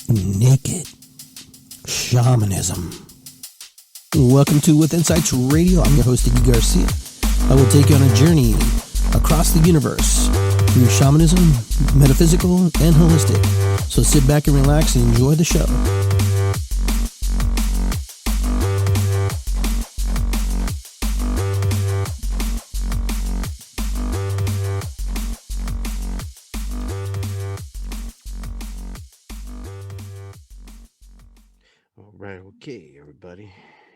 Naked Shamanism. Welcome to With Insights Radio. I'm your host, Iggy Garcia. I will take you on a journey across the universe through shamanism, metaphysical, and holistic. So sit back and relax and enjoy the show. All right, okay, everybody.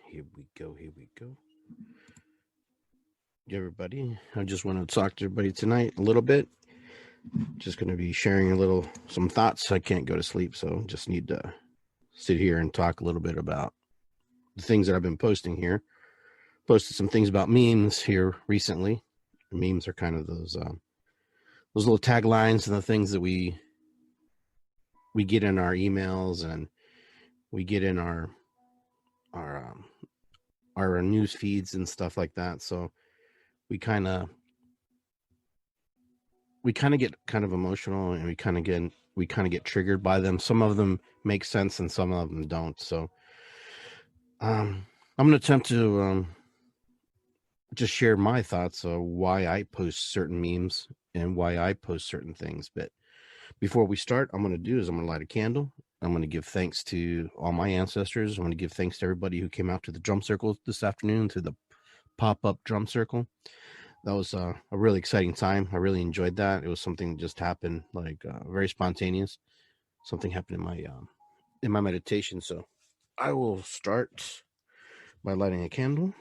Here we go. Everybody, I just want to talk to everybody tonight a little bit. Just going to be sharing some thoughts. I can't go to sleep, so just need to sit here and talk a little bit about the things that I've been posting here. Posted some things about memes here recently. Memes are kind of those little taglines and the things that we get in our emails and we get in our news feeds and stuff like that. So we kind of get kind of emotional, and we kind of get triggered by them. Some of them make sense and some of them don't. So I'm going to attempt to just share my thoughts of why I post certain memes and why I post certain things. But before we start, I'm going to light a candle. I'm going to give thanks to all my ancestors. I'm going to give thanks to everybody who came out to the drum circle this afternoon, to the pop-up drum circle. That was a really exciting time. I really enjoyed that. It was something that just happened, very spontaneous. Something happened in my meditation. So I will start by lighting a candle.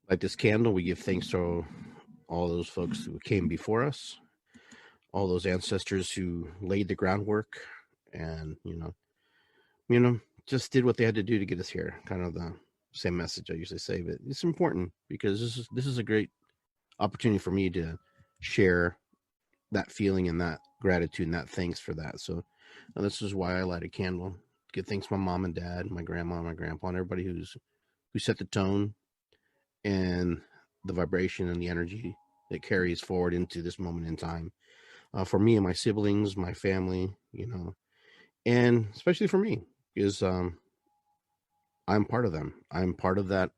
Light this candle. We give thanks to all those folks who came before us, all those ancestors who laid the groundwork and, just did what they had to do to get us here. Kind of the same message I usually say, but it's important because this is a great opportunity for me to share that feeling and that gratitude and that thanks for that. So this is why I light a candle. Give thanks to my mom and dad, my grandma, my grandpa, and everybody who set the tone and the vibration and the energy that carries forward into this moment in time. For me and my siblings, my family, and especially for me, is I'm part of them. I'm part of that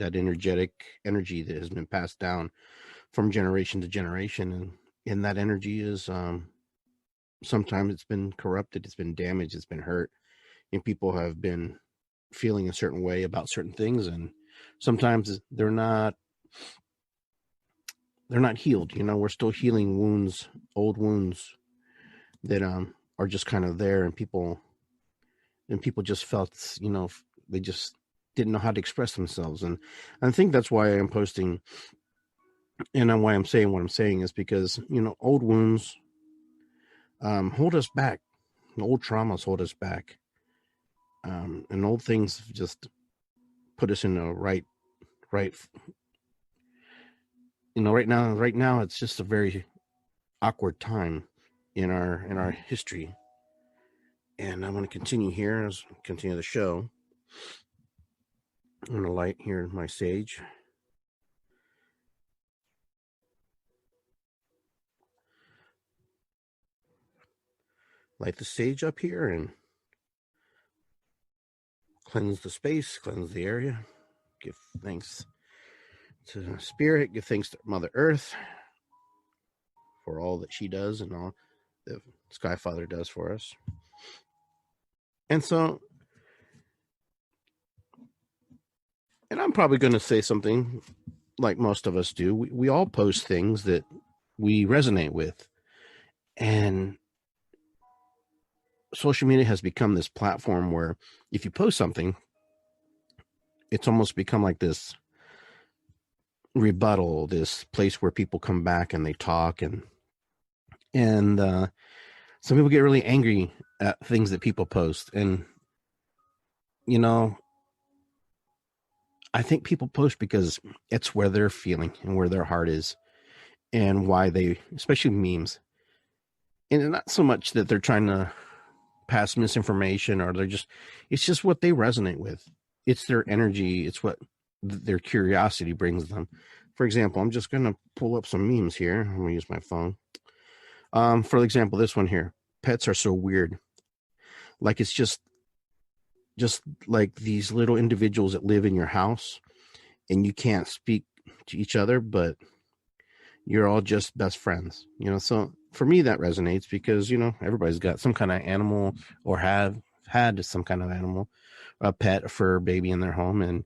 energetic energy that has been passed down from generation to generation. And that energy is sometimes it's been corrupted, it's been damaged, it's been hurt, and people have been feeling a certain way about certain things, and sometimes they're not healed. We're still healing wounds, old wounds that are just kind of there, and people just felt, they just didn't know how to express themselves. And I think that's why I'm posting, and why I'm saying what I'm saying is because, old wounds hold us back. Old traumas hold us back. And old things just put us in the right, right now it's just a very awkward time in our history. And I'm going to continue here as continue the show. I'm going to light here my sage. Light the sage up here and cleanse the space, cleanse the area. Give thanks to Spirit. Give thanks to Mother Earth for all that she does and all that Sky Father does for us. And so, and I'm probably going to say something like most of us do. We all post things that we resonate with. And social media has become this platform where if you post something, it's almost become like this rebuttal, this place where people come back and they talk, and some people get really angry at things that people post. And I think people post because it's where they're feeling and where their heart is, and why they, especially memes, and not so much that they're trying to pass misinformation, or it's just what they resonate with. It's their energy. It's what their curiosity brings them for example, I'm just going to pull up some memes here. I'm going to use my phone. For example, this one here. Pets are so weird. Like it's just like these little individuals that live in your house and you can't speak to each other, but you're all just best friends, so for me that resonates because everybody's got some kind of animal or have had some kind of animal, a pet, a fur baby in their home, and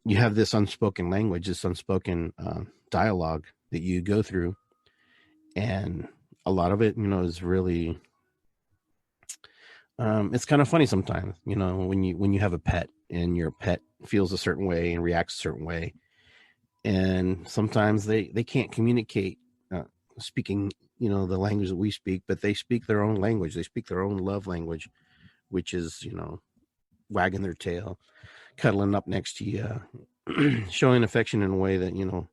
you have this unspoken language, this unspoken dialogue that you go through, and a lot of it is really it's kind of funny sometimes, when you have a pet and your pet feels a certain way and reacts a certain way, and sometimes they can't communicate speaking the language that we speak, but they speak their own language. They speak their own love language, which is wagging their tail, cuddling up next to you, showing affection in a way that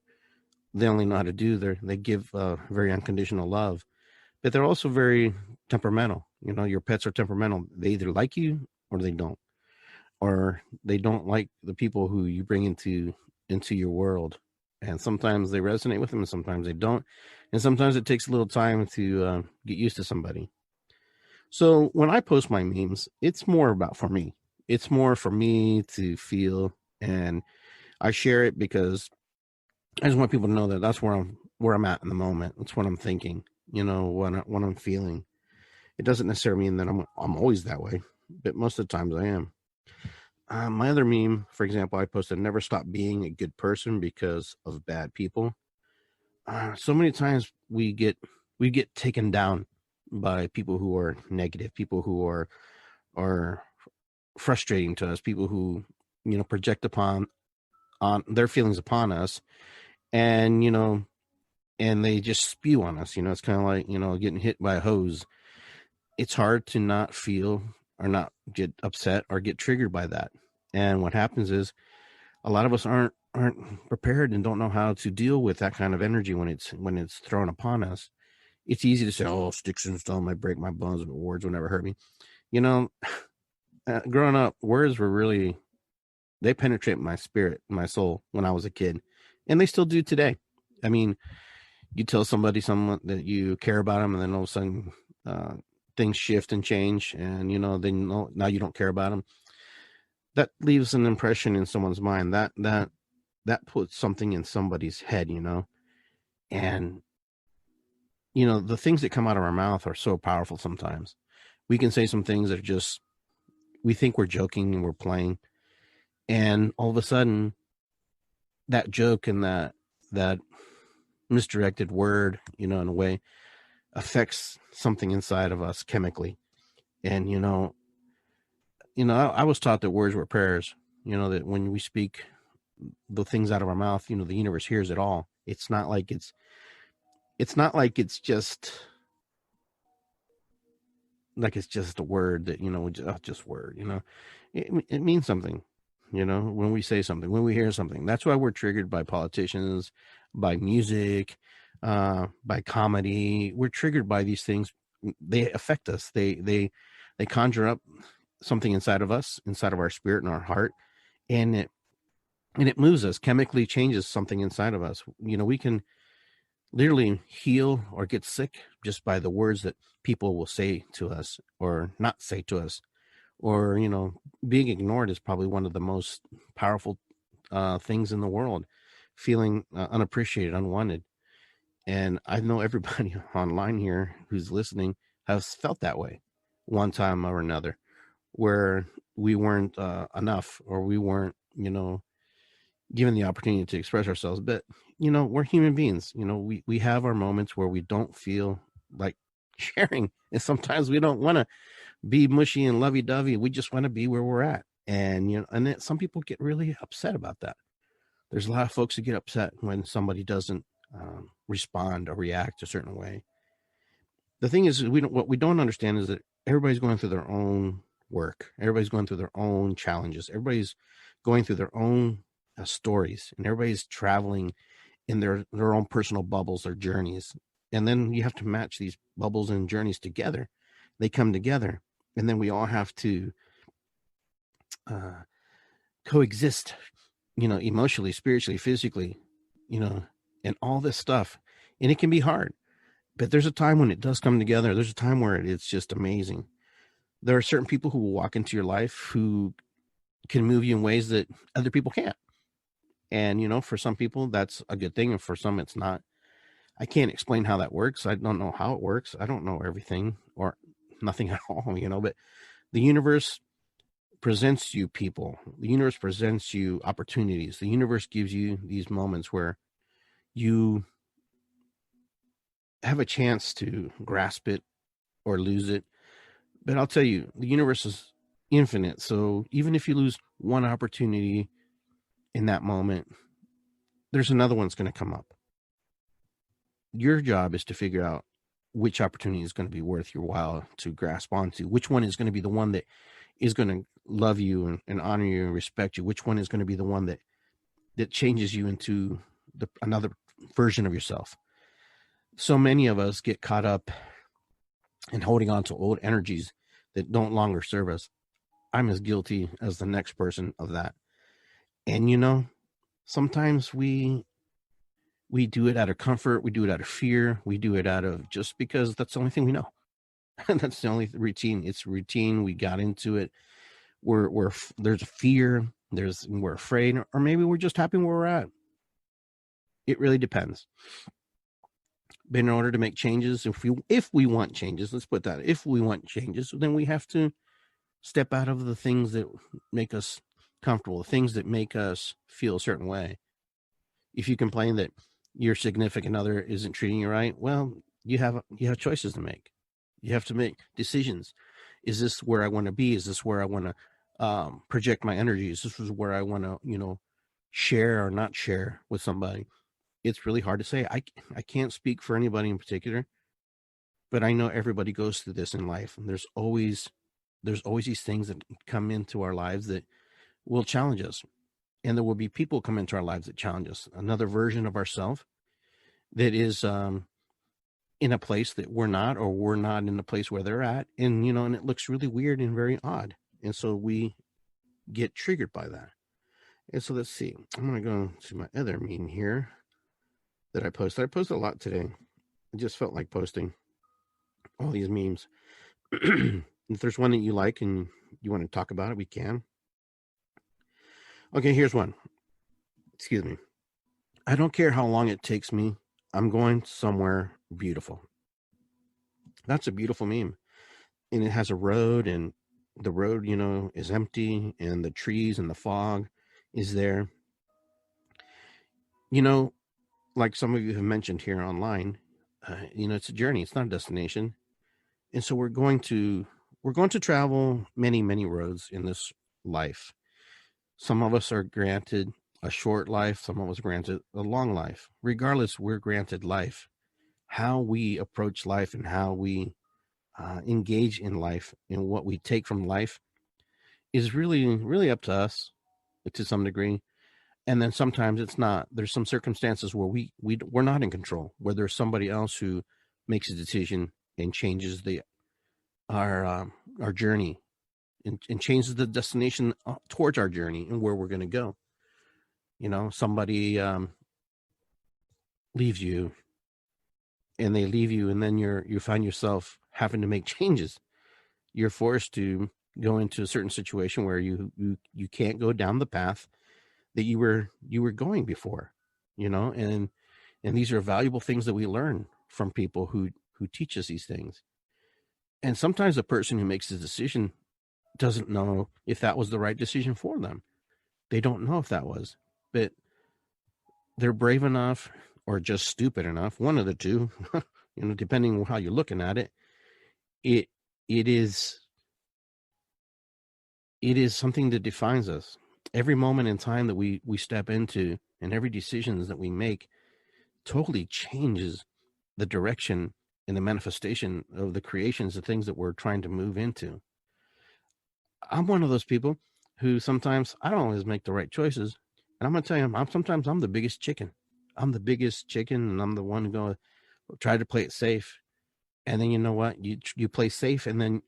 they only know how to do. They give very unconditional love, but they're also very temperamental. Your pets are temperamental. They either like you or they don't, or they don't like the people who you bring into your world. And sometimes they resonate with them and sometimes they don't. And sometimes it takes a little time to get used to somebody. So when I post my memes, it's more about for me. It's more for me to feel, and I share it because I just want people to know that that's where I'm at in the moment. That's what I'm thinking, what I'm feeling. It doesn't necessarily mean that I'm always that way, but most of the times I am. My other meme, for example, I posted, never stop being a good person because of bad people. So many times we get taken down by people who are negative, people who are frustrating to us, people who project upon on their feelings upon us, and and they just spew on us. It's kind of like getting hit by a hose. It's hard to not feel or not get upset or get triggered by that. And what happens is a lot of us aren't prepared and don't know how to deal with that kind of energy when it's thrown upon us. It's easy to say, "Oh, sticks and stone might break my bones, but words will never hurt me." Growing up, words were really, they penetrate my spirit, my soul when I was a kid, and they still do today. I mean, you tell someone that you care about them, and then all of a sudden things shift and change, and they know now you don't care about them. That leaves an impression in someone's mind. That puts something in somebody's head, and the things that come out of our mouth are so powerful. Sometimes we can say some things that are just, we think we're joking and we're playing, and all of a sudden that joke and that misdirected word, in a way, affects something inside of us chemically. And I was taught that words were prayers. That when we speak the things out of our mouth, the universe hears it all. It's not like it's just a word that just word. It means something. When we say something, when we hear something. That's why we're triggered by politicians, by music, by comedy. We're triggered by these things. They affect us. They conjure up something inside of us, inside of our spirit and our heart, and it moves us, chemically changes something inside of us. We can literally heal or get sick just by the words that people will say to us or not say to us. Or being ignored is probably one of the most powerful things in the world. Feeling unappreciated, unwanted. And I know everybody online here who's listening has felt that way one time or another, where we weren't enough, or we weren't given the opportunity to express ourselves. But we're human beings. We have our moments where we don't feel like sharing, and sometimes we don't want to be mushy and lovey-dovey. We just want to be where we're at. And and then some people get really upset about that. There's a lot of folks who get upset when somebody doesn't respond or react a certain way. The thing is, what we don't understand is that everybody's going through their own work. Everybody's going through their own challenges. Everybody's going through their own stories, and everybody's traveling in their own personal bubbles, their journeys. And then you have to match these bubbles and journeys together. They come together, and then we all have to coexist, emotionally, spiritually, physically, and all this stuff. And it can be hard, but there's a time when it does come together. There's a time where it's just amazing. There are certain people who will walk into your life who can move you in ways that other people can't. And, for some people, that's a good thing. And for some, it's not. I can't explain how that works. I don't know how it works. I don't know everything or nothing at all, but the universe presents you people. The universe presents you opportunities. The universe gives you these moments where you have a chance to grasp it or lose it. But I'll tell you, the universe is infinite. So even if you lose one opportunity in that moment, there's another one's going to come up. Your job is to figure out which opportunity is going to be worth your while to grasp onto, which one is going to be the one that is going to love you and honor you and respect you, which one is going to be the one that changes you into another version of yourself. So many of us get caught up in holding on to old energies that don't longer serve us. I'm as guilty as the next person of that. And sometimes we do it out of comfort. We do it out of fear. We do it out of just because that's the only thing we know. That's the only routine. It's routine. We got into it. There's a fear. We're afraid, or maybe we're just happy where we're at. It really depends. But in order to make changes, if we want changes, let's put that. If we want changes, then we have to step out of the things that make us comfortable, the things that make us feel a certain way. If you complain that your significant other isn't treating you right, well, you have choices to make. You have to make decisions. Is this where I want to be? Is this where I want to project my energy? Is this where I want to, share or not share with somebody? It's really hard to say. I can't speak for anybody in particular, but I know everybody goes through this in life. And there's always these things that come into our lives that will challenge us. And there will be people come into our lives that challenge us. Another version of ourselves that is in a place that we're not, or we're not in the place where they're at. And, and it looks really weird and very odd. And so we get triggered by that. And so let's see. I'm going to go to my other meme here that I posted. I posted a lot today. I just felt like posting all these memes. If there's one that you like and you want to talk about it, we can. Okay, here's one. Excuse me. I don't care how long it takes me. I'm going somewhere beautiful. That's a beautiful meme. And it has a road, and the road, is empty, and the trees and the fog is there. Like some of you have mentioned here online, it's a journey. It's not a destination. And so we're going to travel many, many roads in this life. Some of us are granted a short life. Some of us are granted a long life. Regardless, we're granted life. How we approach life and how we engage in life and what we take from life is really, really up to us to some degree. And then sometimes it's not. There's some circumstances where we're not in control, where there's somebody else who makes a decision and changes our journey and changes the destination towards our journey and where we're going to go. Somebody leaves you, and they leave you, and then you find yourself having to make changes. You're forced to go into a certain situation where you can't go down the path that you were going before, and these are valuable things that we learn from people who teach us these things. And sometimes the person who makes the decision doesn't know if that was the right decision for them. They don't know if that was, but they're brave enough or just stupid enough, one of the two, depending on how you're looking at it. It is something that defines us. Every moment in time that we step into, and every decision that we make totally changes the direction and the manifestation of the creations, the things that we're trying to move into. I'm one of those people who sometimes I don't always make the right choices. And I'm going to tell you, sometimes I'm the biggest chicken. I'm the biggest chicken, and I'm the one who go try to play it safe. And then you know what? You play safe, and then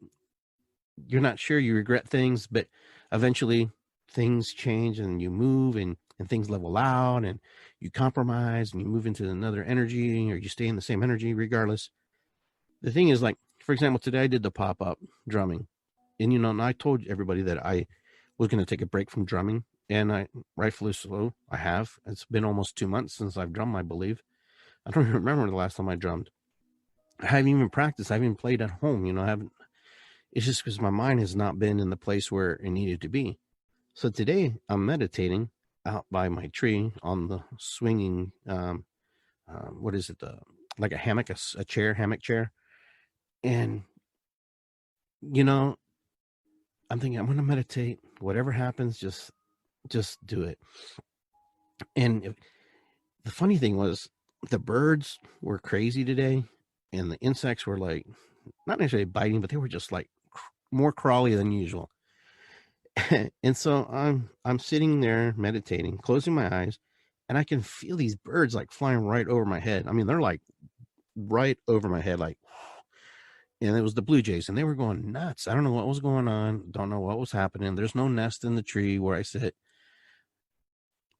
you're not sure. You regret things, but eventually things change, and you move, and things level out, and you compromise and you move into another energy, or you stay in the same energy regardless. The thing is, like, for example, today I did the pop-up drumming, and and I told everybody that I was going to take a break from drumming, and I, rightfully so, I have. It's been almost 2 months since I've drummed, I believe. I don't even remember the last time I drummed. I haven't even practiced. I haven't even played at home. I haven't. It's just because my mind has not been in the place where it needed to be. So today I'm meditating out by my tree on the swinging, what is it? Like a hammock, a chair, hammock chair. And, I'm thinking I'm going to meditate. Whatever happens, just do it. And the funny thing was, the birds were crazy today, and the insects were like, not necessarily biting, but they were just like more crawly than usual. And so I'm sitting there meditating, closing my eyes, and I can feel these birds like flying right over my head. I mean, they're like right over my head, like, and it was the blue jays, and they were going nuts. I don't know what was going on. Don't know what was happening. There's no nest in the tree where I sit,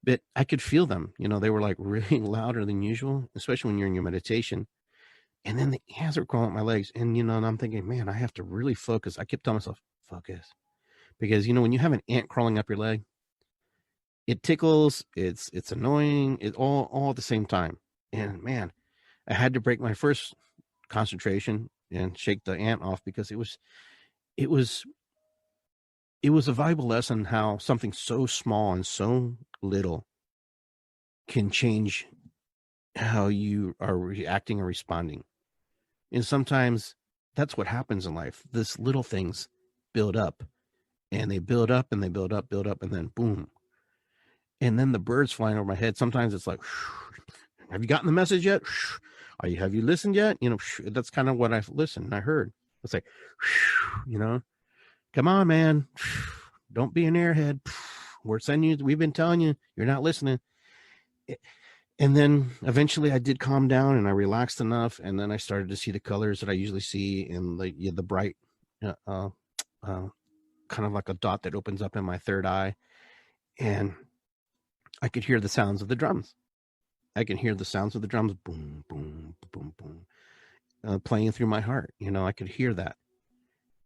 but I could feel them. They were like really louder than usual, especially when you're in your meditation. And then the ants were crawling up my legs, and and I'm thinking, man, I have to really focus. I kept telling myself, focus, because when you have an ant crawling up your leg, it tickles, it's annoying, it all at the same time. And man, I had to break my first concentration and shake the ant off, because it was a valuable lesson how something so small and so little can change how you are reacting or responding. And sometimes that's what happens in life. This little things build up, and they build up and they build up, and then boom. And then the birds flying over my head. Sometimes it's like, have you gotten the message yet? Have you listened yet? That's kind of what I've listened. I heard. It's like, come on, man. Don't be an airhead. We're sending you. We've been telling you. You're not listening. And then eventually I did calm down, and I relaxed enough. And then I started to see the colors that I usually see in the bright, kind of like a dot that opens up in my third eye. And I could hear the sounds of the drums. I can hear the sounds of the drums, boom, boom, boom, boom, playing through my heart. I could hear that.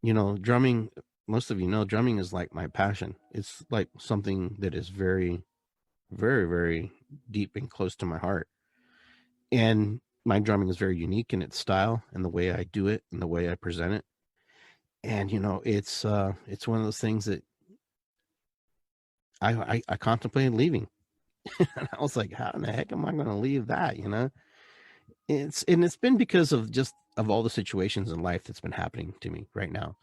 Drumming, most of drumming is like my passion. It's like something that is very, very, very deep and close to my heart. And my drumming is very unique in its style and the way I do it and the way I present it. And, it's one of those things that I contemplated leaving. And I was like, how in the heck am I going to leave that? It's been because of all the situations in life that's been happening to me right now.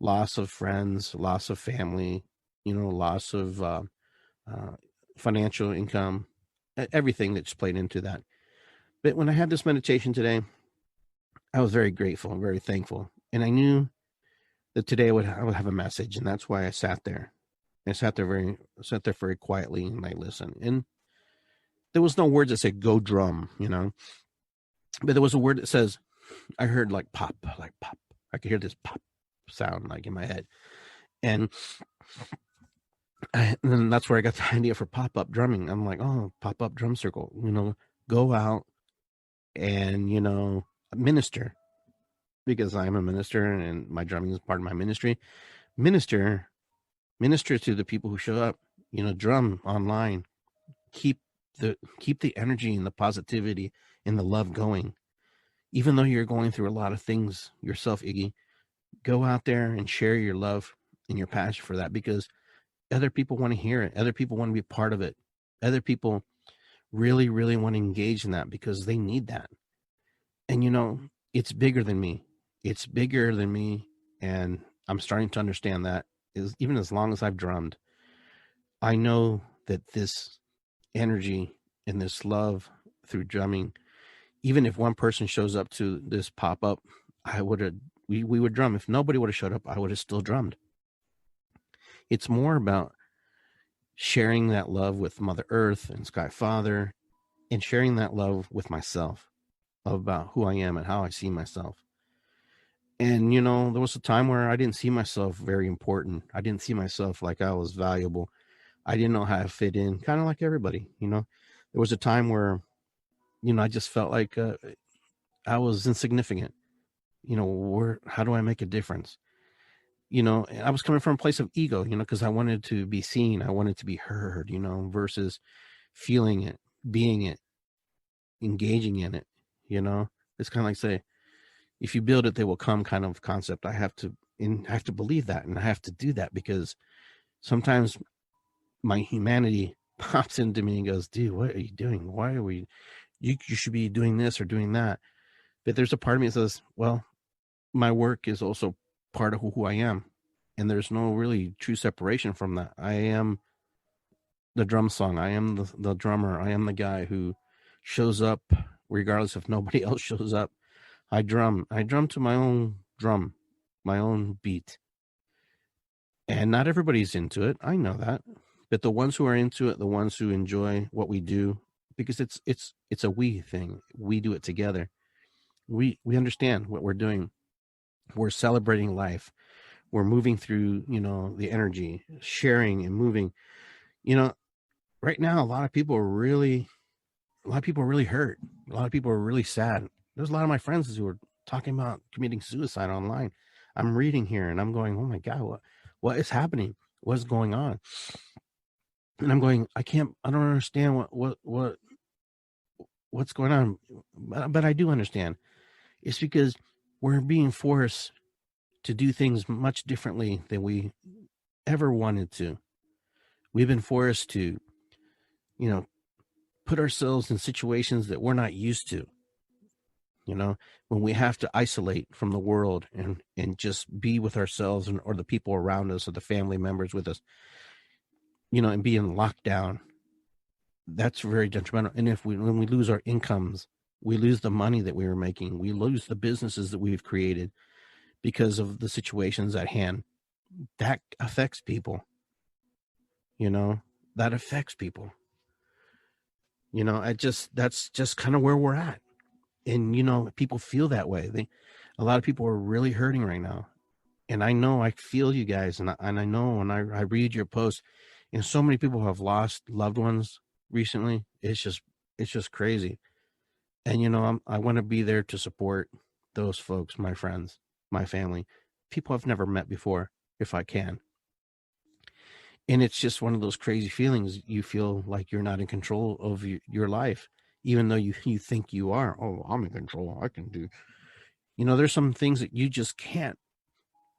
Loss of friends, loss of family, loss of financial income, everything that's played into that. But when I had this meditation today, I was very grateful and very thankful. And I knew that today I would have a message, and that's why I sat there. I sat there very quietly, and I listened. And there was no words that said "go drum," but there was a word that says, I heard like pop, like pop. I could hear this pop sound like in my head, and then that's where I got the idea for pop-up drumming. I'm like, oh, pop-up drum circle. Go out and minister, because I'm a minister and my drumming is part of my ministry. Minister to the people who show up. Drum online. Keep the energy and the positivity and the love going. Even though you're going through a lot of things yourself, Iggy, go out there and share your love and your passion for that, because other people want to hear it. Other people want to be part of it. Other people really, really want to engage in that, because they need that. And it's bigger than me. It's bigger than me. And I'm starting to understand that, is even as long as I've drummed, I know that this energy and this love through drumming, even if one person shows up to this pop-up, we would drum. If nobody would have showed up, I would have still drummed. It's more about sharing that love with Mother Earth and Sky Father, and sharing that love with myself about who I am and how I see myself. And, there was a time where I didn't see myself very important. I didn't see myself like I was valuable. I didn't know how to fit in, kind of like everybody. There was a time where, I just felt like I was insignificant. How do I make a difference? I was coming from a place of ego, because I wanted to be seen. I wanted to be heard, versus feeling it, being it, engaging in it. It's kind of like, say, if you build it, they will come kind of concept. I have to believe that, and I have to do that, because sometimes my humanity pops into me and goes, dude, what are you doing? Why are we, you should be doing this or doing that. But there's a part of me that says, well, my work is also part of who I am. And there's no really true separation from that. I am the drum song. I am the drummer. I am the guy who shows up regardless if nobody else shows up. I drum to my own drum, my own beat. And not everybody's into it. I know that. But the ones who are into it, the ones who enjoy what we do, because it's a we thing. We do it together. We understand what we're doing. We're celebrating life. We're moving through, the energy, sharing and moving. Right now, a lot of people are really hurt. A lot of people are really sad. There's a lot of my friends who are talking about committing suicide online. I'm reading here and I'm going, oh my God, what is happening? What's going on? And I'm going, I don't understand what's going on. But I do understand. It's because we're being forced to do things much differently than we ever wanted to. We've been forced to, put ourselves in situations that we're not used to. When we have to isolate from the world and just be with ourselves or the people around us or the family members with us, and be in lockdown, that's very detrimental. And when we lose our incomes, we lose the money that we were making, we lose the businesses that we've created because of the situations at hand. That affects people. That affects people. That's just kind of where we're at. And, people feel that way. A lot of people are really hurting right now. And I know, I feel you guys. And I know when I read your posts, and so many people have lost loved ones recently. It's just crazy. And, I want to be there to support those folks, my friends, my family, people I've never met before, if I can. And it's just one of those crazy feelings. You feel like you're not in control of your life, even though you think you are. Oh, I'm in control. I can do. There's some things that you just can't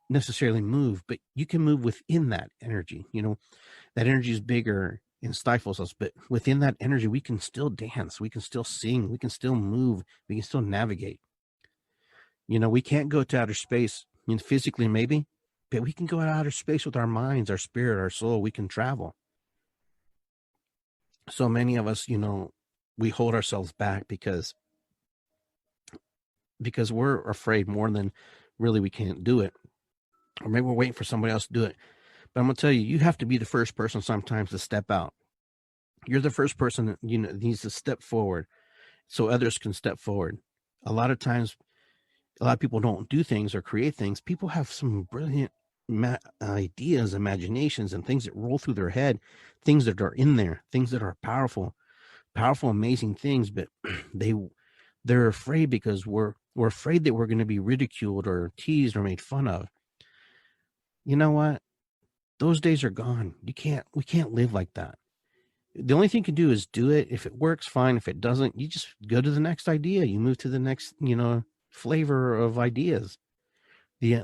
necessarily move, but you can move within that energy. That energy is bigger and stifles us, but within that energy, we can still dance. We can still sing. We can still move. We can still navigate. We can't go to outer space, physically maybe, but we can go to outer space with our minds, our spirit, our soul. We can travel. So many of us, we hold ourselves back because we're afraid more than really we can't do it. Or maybe we're waiting for somebody else to do it. But I'm going to tell you, you have to be the first person sometimes to step out. You're the first person that, needs to step forward so others can step forward. A lot of times, a lot of people don't do things or create things. People have some brilliant ideas, imaginations, and things that roll through their head, things that are in there, things that are powerful, amazing things, but they're afraid because we're afraid that we're going to be ridiculed or teased or made fun of. You know what? Those days are gone. We can't live like that. The only thing you can do is do it. If it works, fine. If it doesn't, you just go to the next idea. You move to the next, flavor of ideas. The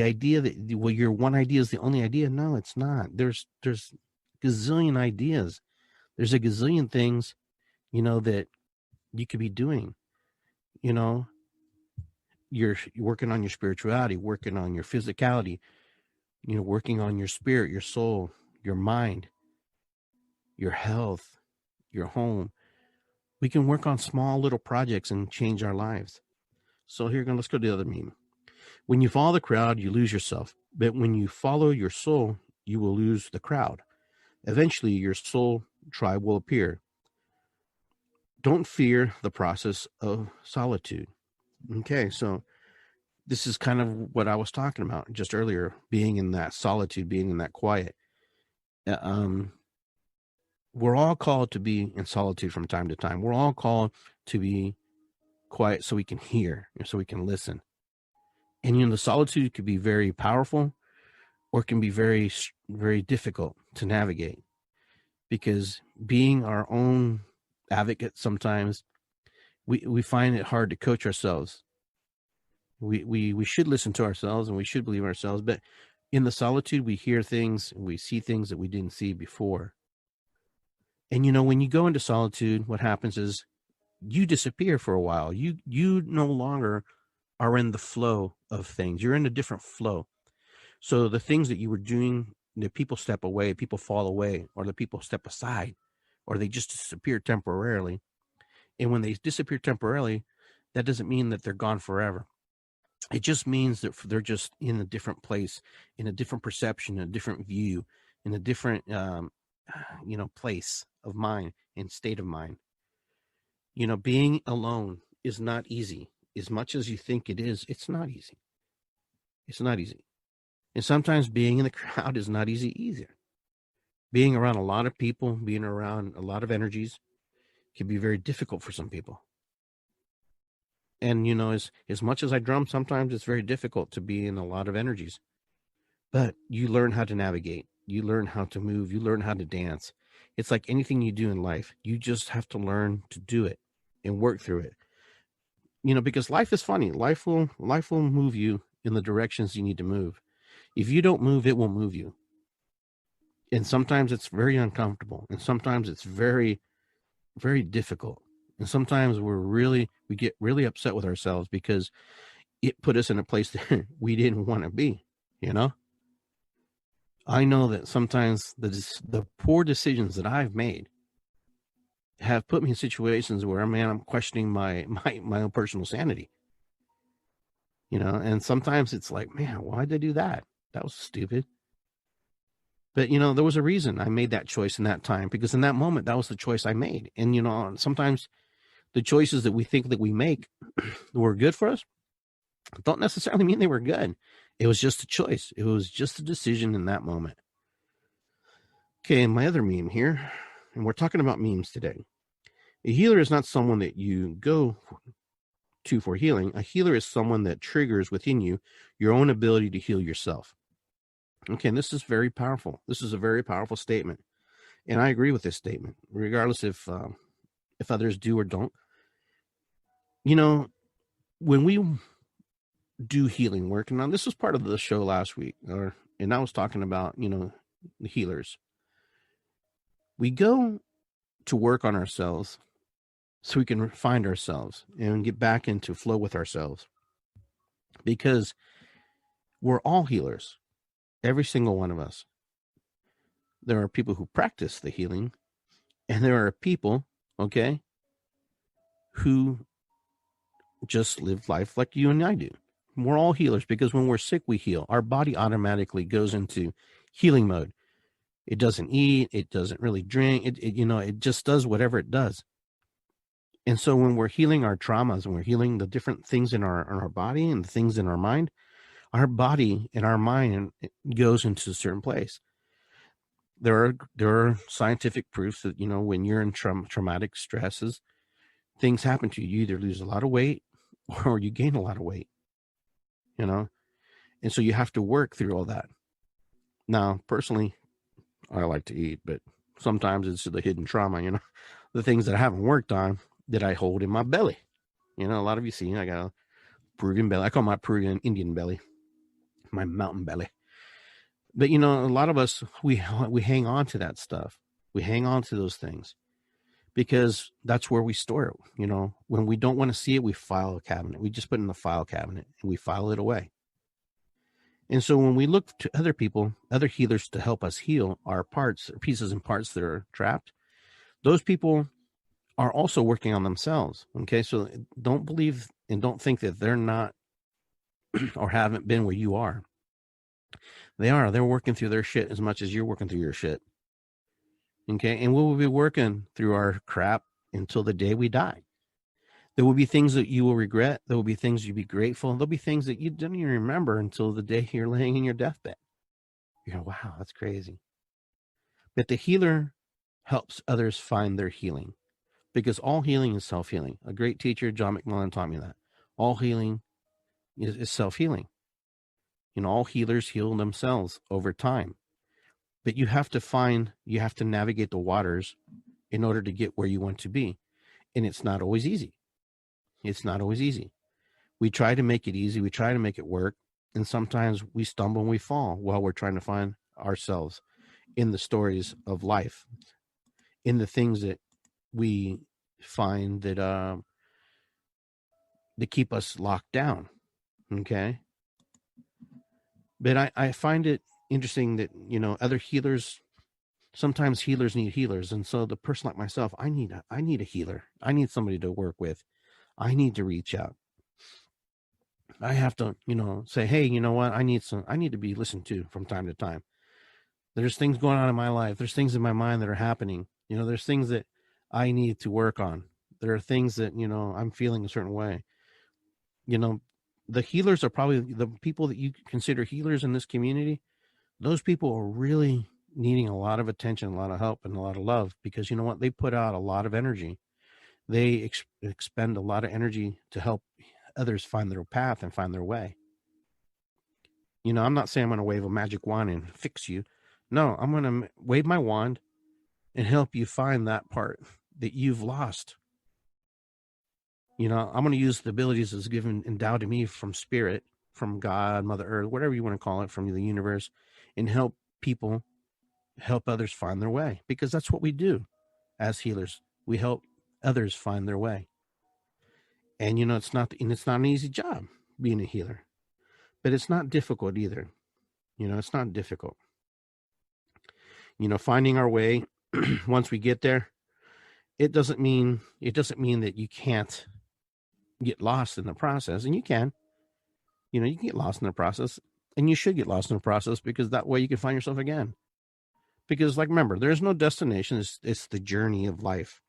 idea that, well, your one idea is the only idea. No, it's not. There's gazillion ideas. There's a gazillion things, that you could be doing. You're working on your spirituality, working on your physicality, working on your spirit, your soul, your mind, your health, your home. We can work on small little projects and change our lives. So let's go to the other meme. When you follow the crowd, you lose yourself. But when you follow your soul, you will lose the crowd. Eventually, your soul tribe will appear. Don't fear the process of solitude. Okay, so this is kind of what I was talking about just earlier, being in that solitude, being in that quiet. we're all called to be in solitude from time to time. We're all called to be quiet so we can hear, so we can listen. And, the solitude could be very powerful, or it can be very, very difficult to navigate, because being our own advocate, sometimes we find it hard to coach ourselves. We should listen to ourselves and we should believe in ourselves, but in the solitude, we hear things and we see things that we didn't see before. And, when you go into solitude, what happens is you disappear for a while. You no longer are in the flow of things. You're in a different flow. So the things that you were doing, the people step away, people fall away, or the people step aside, or they just disappear temporarily. And when they disappear temporarily, that doesn't mean that they're gone forever. It just means that they're just in a different place, in a different perception, a different view, in a different, place of mind and state of mind. Being alone is not easy. As much as you think it is, it's not easy. It's not easy. And sometimes being in the crowd is not easy either. Being around a lot of people, being around a lot of energies can be very difficult for some people. And, as much as I drum, sometimes it's very difficult to be in a lot of energies. But you learn how to navigate. You learn how to move. You learn how to dance. It's like anything you do in life. You just have to learn to do it and work through it. Because life is funny. Life will move you in the directions you need to move. If you don't move, it will move you. And sometimes it's very uncomfortable. And sometimes it's very, very difficult. And sometimes we get really upset with ourselves because it put us in a place that we didn't want to be, I know that sometimes the poor decisions that I've made have put me in situations where, I'm questioning my own personal sanity, and sometimes it's like, man, why did I do that? That was stupid. But, there was a reason I made that choice in that time, because in that moment, that was the choice I made. And, sometimes the choices that we think that we make were good for us don't necessarily mean they were good. It was just a choice. It was just a decision in that moment. Okay, my other meme here, and we're talking about memes today. A healer is not someone that you go to for healing. A healer is someone that triggers within you your own ability to heal yourself. Okay, and this is very powerful. This is a very powerful statement. And I agree with this statement, regardless if others do or don't. When we do healing work, and now this was part of the show last week, and I was talking about, the healers. We go to work on ourselves so we can find ourselves and get back into flow with ourselves, because we're all healers, every single one of us. There are people who practice the healing, and there are people, okay, who just live life like you and I do. We're all healers, because when we're sick, we heal. Our body automatically goes into healing mode. It doesn't eat. It doesn't really drink. It just does whatever it does. And so when we're healing our traumas and we're healing the different things in our body and the things in our mind, our body and our mind goes into a certain place. There are scientific proofs that, when you're in traumatic stresses, things happen to you. You either lose a lot of weight or you gain a lot of weight, and so you have to work through all that. Now, personally, I like to eat, but sometimes it's the hidden trauma, the things that I haven't worked on that I hold in my belly. A lot of you see, I got a Peruvian belly. I call my Peruvian Indian belly, my mountain belly. But, a lot of us, we hang on to that stuff. We hang on to those things because that's where we store it. When we don't want to see it, we file a cabinet. We just put it in the file cabinet and we file it away. And so when we look to other people, other healers to help us heal our parts, pieces and parts that are trapped, those people are also working on themselves. Okay. So don't believe and don't think that they're not or haven't been where you are. They are. They're working through their shit as much as you're working through your shit. Okay. And we will be working through our crap until the day we die. There will be things that you will regret. There will be things you'll be grateful. There'll be things that you don't even remember until the day you're laying in your deathbed. You go, wow, that's crazy. But the healer helps others find their healing, because all healing is self-healing. A great teacher, John McMillan, taught me that. All healing is self-healing. All healers heal themselves over time. But you have to navigate the waters in order to get where you want to be. And it's not always easy. It's not always easy. We try to make it easy. We try to make it work. And sometimes we stumble and we fall while we're trying to find ourselves in the stories of life, in the things that we find that keep us locked down. Okay. But I find it interesting that, other healers, sometimes healers need healers. And so the person like myself, I need a healer. I need somebody to work with. I need to reach out. I have to, say, hey, you know what? I need to be listened to from time to time. There's things going on in my life. There's things in my mind that are happening. There's things that I need to work on. There are things that, I'm feeling a certain way. The healers are probably the people that you consider healers in this community. Those people are really needing a lot of attention, a lot of help, and a lot of love, because you know what? They put out a lot of energy. They expend a lot of energy to help others find their path and find their way. I'm not saying I'm going to wave a magic wand and fix you. No, I'm going to wave my wand and help you find that part that you've lost. I'm going to use the abilities that's endowed to me from spirit, from God, Mother Earth, whatever you want to call it, from the universe, and help others find their way, because that's what we do as healers. We help others find their way. And it's not an easy job being a healer, but it's not difficult either. It's not difficult. Finding our way once we get there, it doesn't mean that you can't get lost in the process. And you can get lost in the process, and you should get lost in the process, because that way you can find yourself again. Because, remember, there's no destination. It's the journey of life.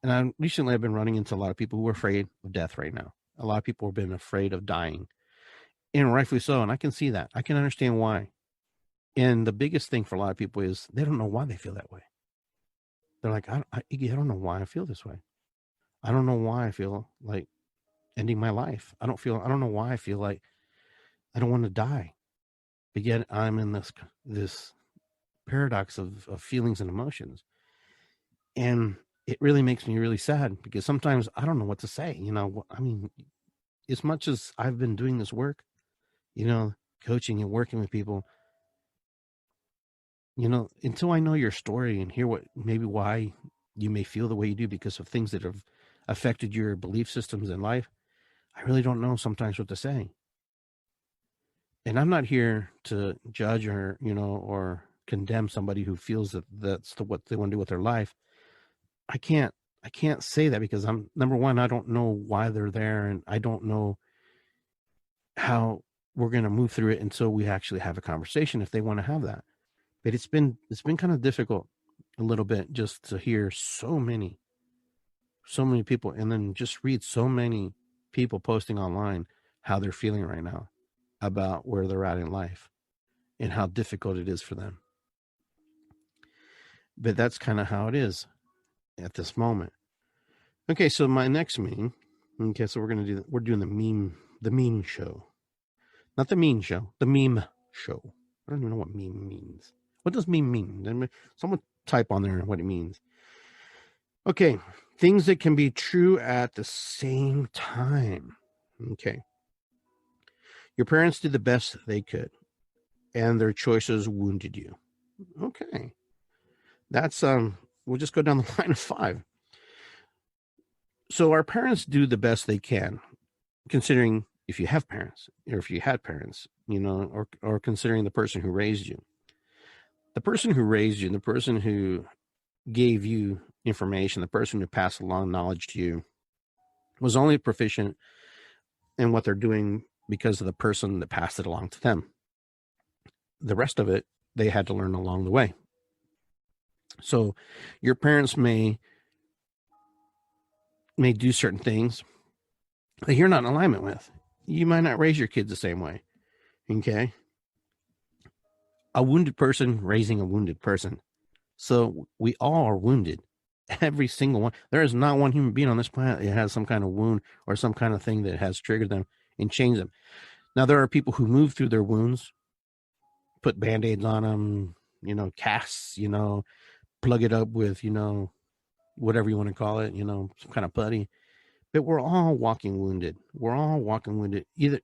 And recently I've been running into a lot of people who are afraid of death right now. A lot of people have been afraid of dying, and rightfully so. And I can see that. I can understand why. And the biggest thing for a lot of people is they don't know why they feel that way. They're like, Iggy, I don't know why I feel this way. I don't know why I feel like ending my life. I don't know why I feel like I don't want to die. But yet I'm in this paradox of feelings and emotions. And it really makes me really sad, because sometimes I don't know what to say. As much as I've been doing this work, coaching and working with people, until I know your story and hear why you may feel the way you do because of things that have affected your belief systems in life, I really don't know sometimes what to say. And I'm not here to judge or condemn somebody who feels that that's what they want to do with their life. I can't say that, because number one, I don't know why they're there, and I don't know how we're going to move through it until we actually have a conversation, if they want to have that. But it's been kind of difficult a little bit, just to hear so many people, and then just read so many people posting online how they're feeling right now about where they're at in life and how difficult it is for them. But that's kind of how it is at this moment. Okay, so my next meme. Okay, so we're doing the meme show. Not the mean show, the meme show. I don't even know what meme means. What does meme mean? Someone type on there what it means. Okay, things that can be true at the same time. Okay. Your parents did the best they could, and their choices wounded you. Okay. That's we'll just go down the line of 5. So our parents do the best they can, considering if you have parents, or if you had parents, or considering the person who raised you. The person who raised you, the person who gave you information, the person who passed along knowledge to you, was only proficient in what they're doing because of the person that passed it along to them. The rest of it, they had to learn along the way. So your parents may do certain things that you're not in alignment with. You might not raise your kids the same way. Okay. A wounded person raising a wounded person So we all are wounded. Every single one. There is not one human being on this planet that has some kind of wound or some kind of thing that has triggered them and changed them. Now, there are people who move through their wounds, put band-aids on them, casts, plug it up with, whatever you want to call it, some kind of putty. But we're all walking wounded. We're all walking wounded, either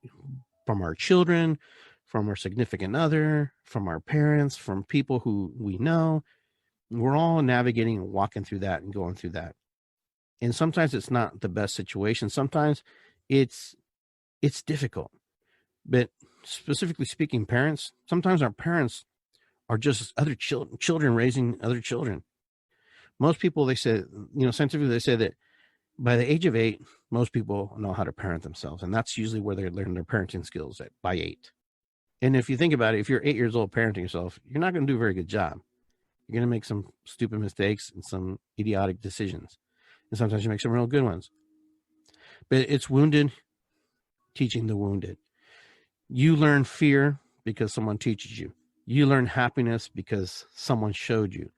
from our children, from our significant other, from our parents, from people who we know. We're all navigating and walking through that and going through that. And sometimes it's not the best situation. Sometimes it's difficult. But specifically speaking, parents, sometimes our parents are just other children raising other children. Most people, they say, scientifically, they say that by the age of 8, most people know how to parent themselves. And that's usually where they learn their parenting skills by 8. And if you think about it, if you're 8 years old parenting yourself, you're not going to do a very good job. You're going to make some stupid mistakes and some idiotic decisions. And sometimes you make some real good ones. But it's wounded teaching the wounded. You learn fear because someone teaches you. You learn happiness because someone showed you.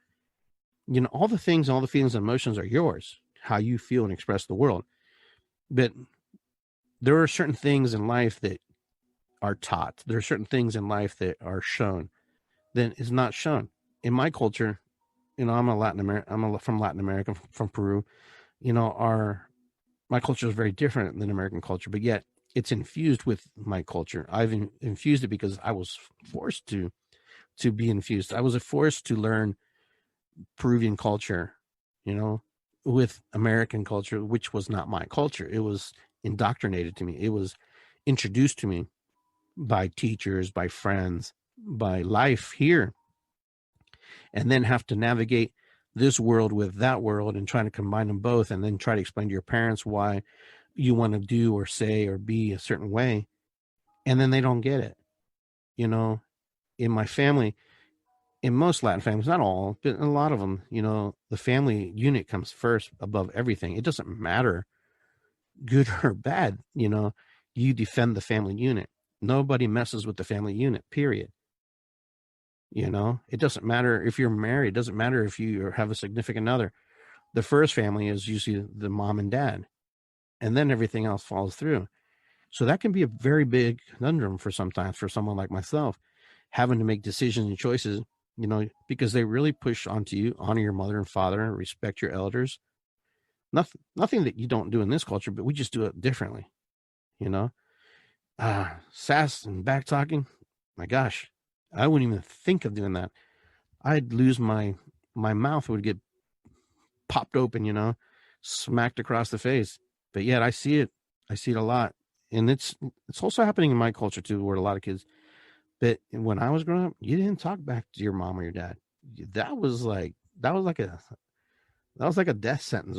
All the things, all the feelings and emotions are yours, how you feel and express the world. But there are certain things in life that are taught. There are certain things in life that are shown that is not shown. In my culture, I'm from Latin America, from Peru. My culture is very different than American culture, but yet it's infused with my culture. I've infused it because I was forced to be infused. I was forced to learn Peruvian culture, with American culture, which was not my culture. It was indoctrinated to me. It was introduced to me by teachers, by friends, by life here, and then have to navigate this world with that world and trying to combine them both, and then try to explain to your parents why you want to do or say or be a certain way, and then they don't get it. In my family, in most Latin families, not all, but a lot of them, the family unit comes first above everything. It doesn't matter good or bad, you defend the family unit. Nobody messes with the family unit, period. It doesn't matter if you're married. It doesn't matter if you have a significant other. The first family is usually the mom and dad, and then everything else falls through. So that can be a very big conundrum for someone like myself, having to make decisions and choices, because they really push onto you, honor your mother and father, respect your elders. Nothing that you don't do in this culture, but we just do it differently, sass and back talking. My gosh, I wouldn't even think of doing that. I'd lose my mouth would get popped open, smacked across the face. But yet I see it a lot. And it's also happening in my culture too, where a lot of kids, but when I was growing up, you didn't talk back to your mom or your dad. That was like a death sentence.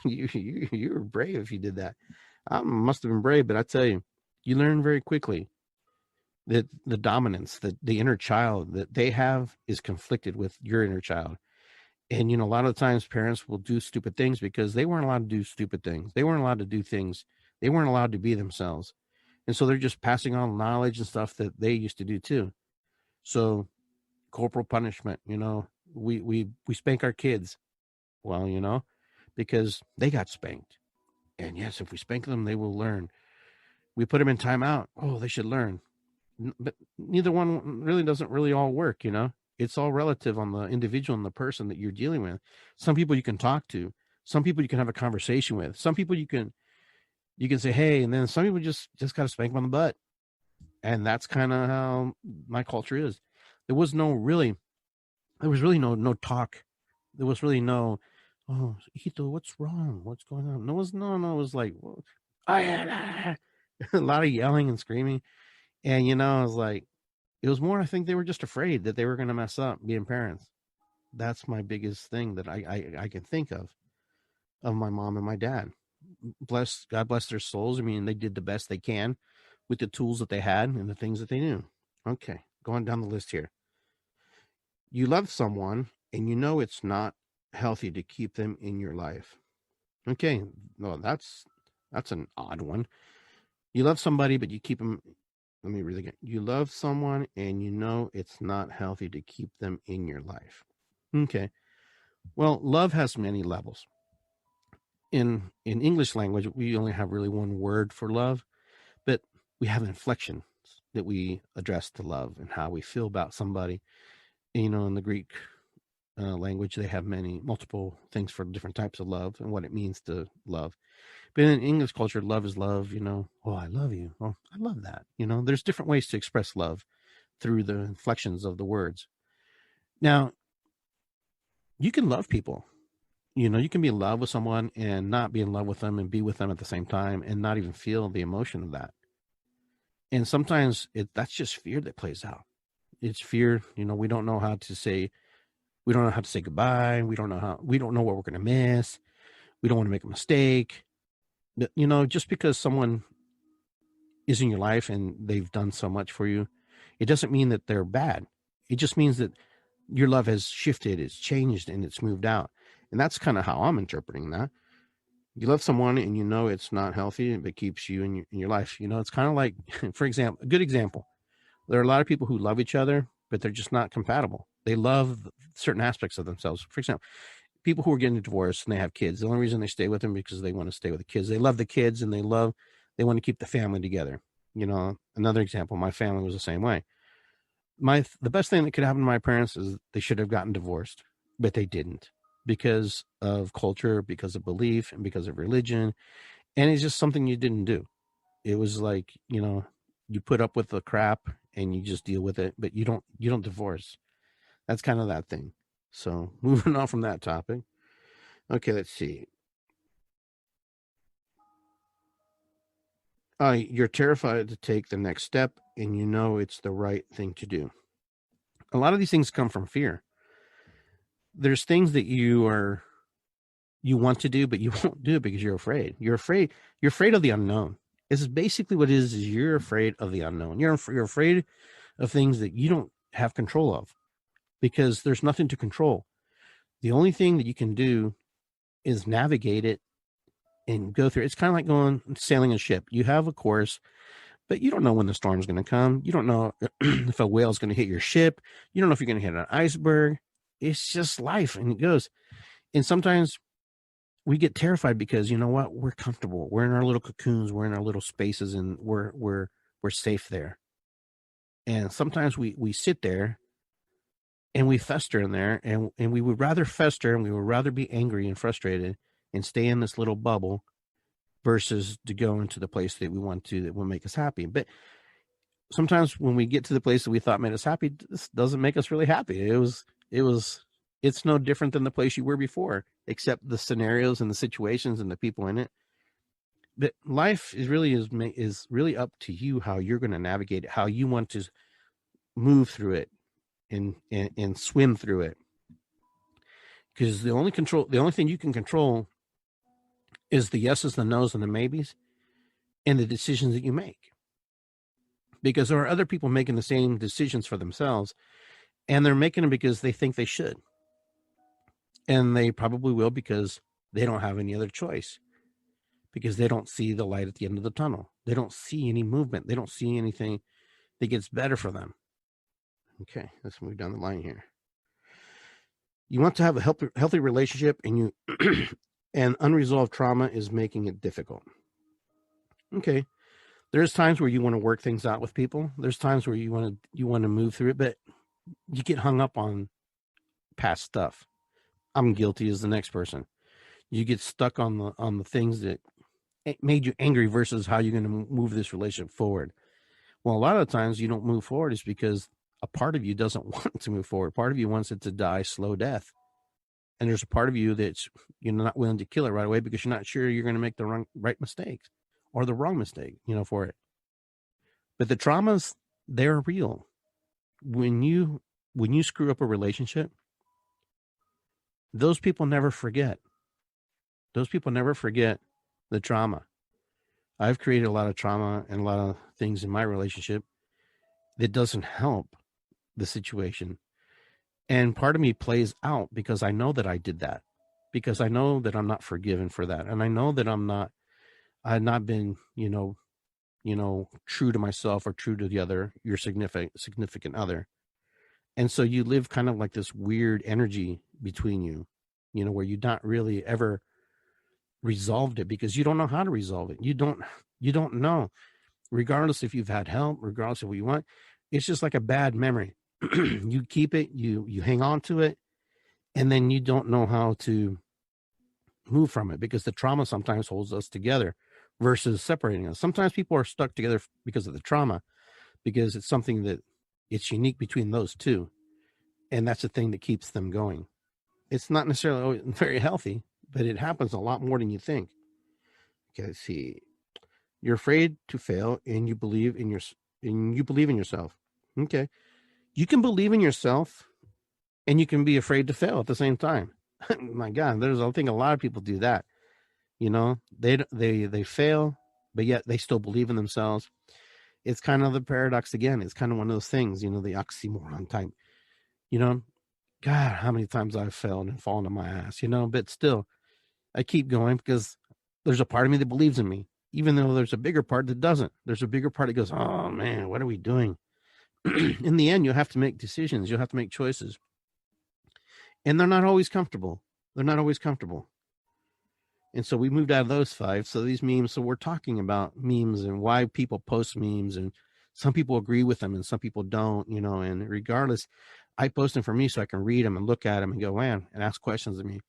You were brave if you did that. I must have been brave, but I tell you, you learn very quickly that the dominance, the inner child that they have is conflicted with your inner child. And, a lot of times parents will do stupid things because they weren't allowed to do stupid things. They weren't allowed to do things. They weren't allowed to be themselves. And so they're just passing on knowledge and stuff that they used to do too. So corporal punishment, we spank our kids. Well, because they got spanked. And yes, if we spank them, they will learn. We put them in timeout. Oh, they should learn. But neither one really doesn't really all work, It's all relative on the individual and the person that you're dealing with. Some people you can talk to. Some people you can have a conversation with. Some people you can say, hey, and then some people just got to spank them on the butt. And that's kind of how my culture is. There was really no talk. There was really no, oh, Hito, what's wrong? What's going on? It was like, well, a lot of yelling and screaming. And, I was like, it was more, I think they were just afraid that they were going to mess up being parents. That's my biggest thing that I can think of my mom and my dad. God bless their souls. I mean, they did the best they can with the tools that they had and the things that they knew. Okay, going down the list here. You love someone and it's not healthy to keep them in your life. Okay, no, that's an odd one. You love somebody, but you keep them. Let me read again. You love someone and it's not healthy to keep them in your life. Okay. Well, love has many levels. In English language, we only have really one word for love, but we have inflections that we address to love and how we feel about somebody. In the Greek language, they have multiple things for different types of love and what it means to love. But in English culture, love is love. Oh, I love you. Oh, I love that. There's different ways to express love through the inflections of the words. Now, you can love people. You can be in love with someone and not be in love with them and be with them at the same time and not even feel the emotion of that. And sometimes that's just fear that plays out. It's fear. We don't know how to say goodbye. We don't know what we're going to miss. We don't want to make a mistake. But, just because someone is in your life and they've done so much for you, it doesn't mean that they're bad. It just means that your love has shifted, it's changed, and it's moved out. And that's kind of how I'm interpreting that. You love someone and it's not healthy, but keeps you in your life. It's kind of like, for example, a good example. There are a lot of people who love each other, but they're just not compatible. They love certain aspects of themselves. For example, people who are getting divorced and they have kids. The only reason they stay with them because they want to stay with the kids. They love the kids and they want to keep the family together. Another example, my family was the same way. The best thing that could happen to my parents is they should have gotten divorced, but they didn't because of culture, because of belief, and because of religion. And it's just something you didn't do. It was like, you put up with the crap and you just deal with it, but you don't divorce. That's kind of that thing. So moving on from that topic. Okay, let's see. You're terrified to take the next step and it's the right thing to do. A lot of these things come from fear. There's things that you want to do, but you won't do it because you're afraid. You're afraid of the unknown. This is basically what it is you're afraid of the unknown. You're afraid of things that you don't have control of because there's nothing to control. The only thing that you can do is navigate it and go through. It's kind of like sailing a ship. You have a course, but you don't know when the storm's going to come. You don't know if a whale is going to hit your ship. You don't know if you're going to hit an iceberg. It's just life, and it goes. And sometimes we get terrified because we're comfortable. We're in our little cocoons. We're in our little spaces, and we're safe there. And sometimes we sit there and we fester in there, and we would rather fester and we would rather be angry and frustrated and stay in this little bubble versus to go into the place that we want to, that will make us happy. But sometimes when we get to the place that we thought made us happy, this doesn't make us really happy. It's no different than the place you were before, except the scenarios and the situations and the people in it. But life is really up to you, how you're going to navigate it, how you want to move through it and swim through it. Because the only thing you can control is the yeses, the nos, and the maybes, and the decisions that you make. Because there are other people making the same decisions for themselves, and they're making them because they think they should. And they probably will because they don't have any other choice, because they don't see the light at the end of the tunnel. They don't see any movement. They don't see anything that gets better for them. Okay, let's move down the line here. You want to have a healthy relationship, and and unresolved trauma is making it difficult. Okay, there's times where you want to work things out with people. There's times where you want to move through it, but you get hung up on past stuff. I'm guilty as the next person. You get stuck on the things that made you angry versus how you're going to move this relationship forward. Well, a lot of times you don't move forward is because a part of you doesn't want to move forward. Part of you wants it to die slow death. And there's a part of you that's you're not willing to kill it right away because you're not sure you're going to make the right mistakes or the wrong mistake, for it. But the traumas, they're real. When you screw up a relationship, those people never forget. Those people never forget the trauma. I've created a lot of trauma and a lot of things in my relationship that doesn't help the situation. And part of me plays out because I know that I did that, because I know that I'm not forgiven for that. And I know that I've not been, true to myself or true to your significant other. And so you live kind of like this weird energy between you, where you're not really ever resolved it because you don't know how to resolve it. You don't know, regardless if you've had help, regardless of what you want. It's just like a bad memory. You keep it, you hang on to it, and then you don't know how to move from it because the trauma sometimes holds us together versus separating us. Sometimes people are stuck together because of the trauma, because it's something that it's unique between those two. And that's the thing that keeps them going. It's not necessarily very healthy, but it happens a lot more than you think. Okay, let's see. You're afraid to fail and you believe in yourself. Okay. You can believe in yourself and you can be afraid to fail at the same time. My God, I think a lot of people do that. They fail, but yet they still believe in themselves. It's kind of the paradox again. It's kind of one of those things, the oxymoron type. God, how many times I've failed and fallen on my ass, but still I keep going because there's a part of me that believes in me, even though there's a bigger part that doesn't. There's a bigger part that goes, oh man, what are we doing? In the end, you'll have to make decisions. You'll have to make choices. And they're not always comfortable. And so we moved out of those 5. So these memes, so we're talking about memes and why people post memes, and some people agree with them and some people don't, and regardless, I post them for me so I can read them and look at them and go, man, and ask questions of me.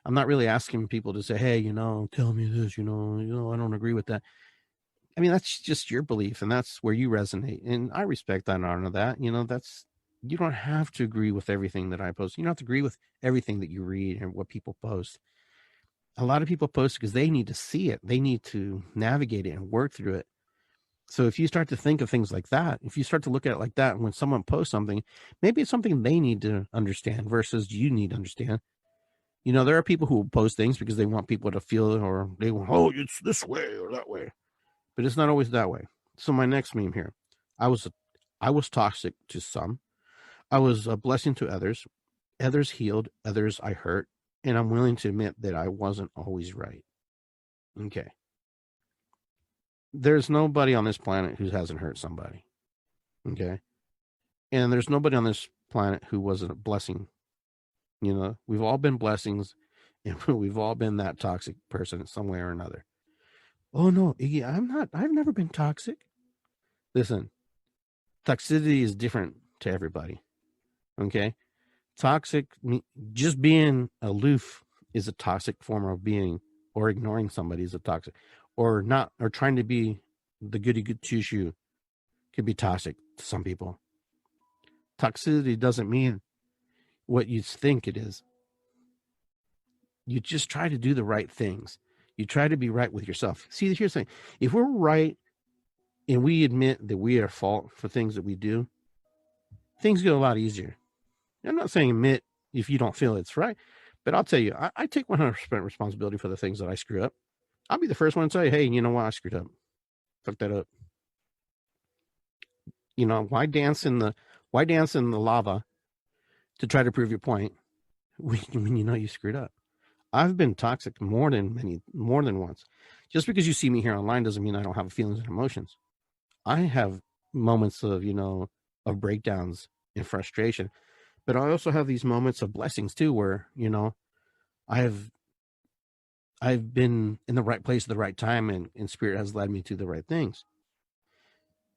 I'm not really asking people to say, hey, tell me this, I don't agree with that. I mean, that's just your belief and that's where you resonate. And I respect that and honor that. You don't have to agree with everything that I post. You don't have to agree with everything that you read and what people post. A lot of people post because they need to see it. They need to navigate it and work through it. So if you start to think of things like that, if you start to look at it like that, when someone posts something, maybe it's something they need to understand versus you need to understand. There are people who post things because they want people to feel it, or they want, oh, it's this way or that way. But it's not always that way. So my next meme here, I was toxic to some. I was a blessing to others. Others healed, others I hurt, and I'm willing to admit that I wasn't always right. Okay. There's nobody on this planet who hasn't hurt somebody. Okay. And there's nobody on this planet who wasn't a blessing. We've all been blessings, and we've all been that toxic person in some way or another. Oh no, Iggy, I've never been toxic. Listen, toxicity is different to everybody. Okay. Toxic, just being aloof is a toxic form of being, or ignoring somebody is a toxic, or trying to be the goody good two shoe could be toxic to some people. Toxicity doesn't mean what you think it is. You just try to do the right things. You try to be right with yourself. See, here's the thing. If we're right and we admit that we are at fault for things that we do, things get a lot easier. I'm not saying admit if you don't feel it's right, but I'll tell you, I take 100% responsibility for the things that I screw up. I'll be the first one to say, hey, you know what? I screwed up. Fuck that up. Why dance in the lava to try to prove your point when you screwed up? I've been toxic more than once. Just because you see me here online doesn't mean I don't have feelings and emotions. I have moments of, of breakdowns and frustration, but I also have these moments of blessings too, where, I've been in the right place at the right time, and spirit has led me to the right things.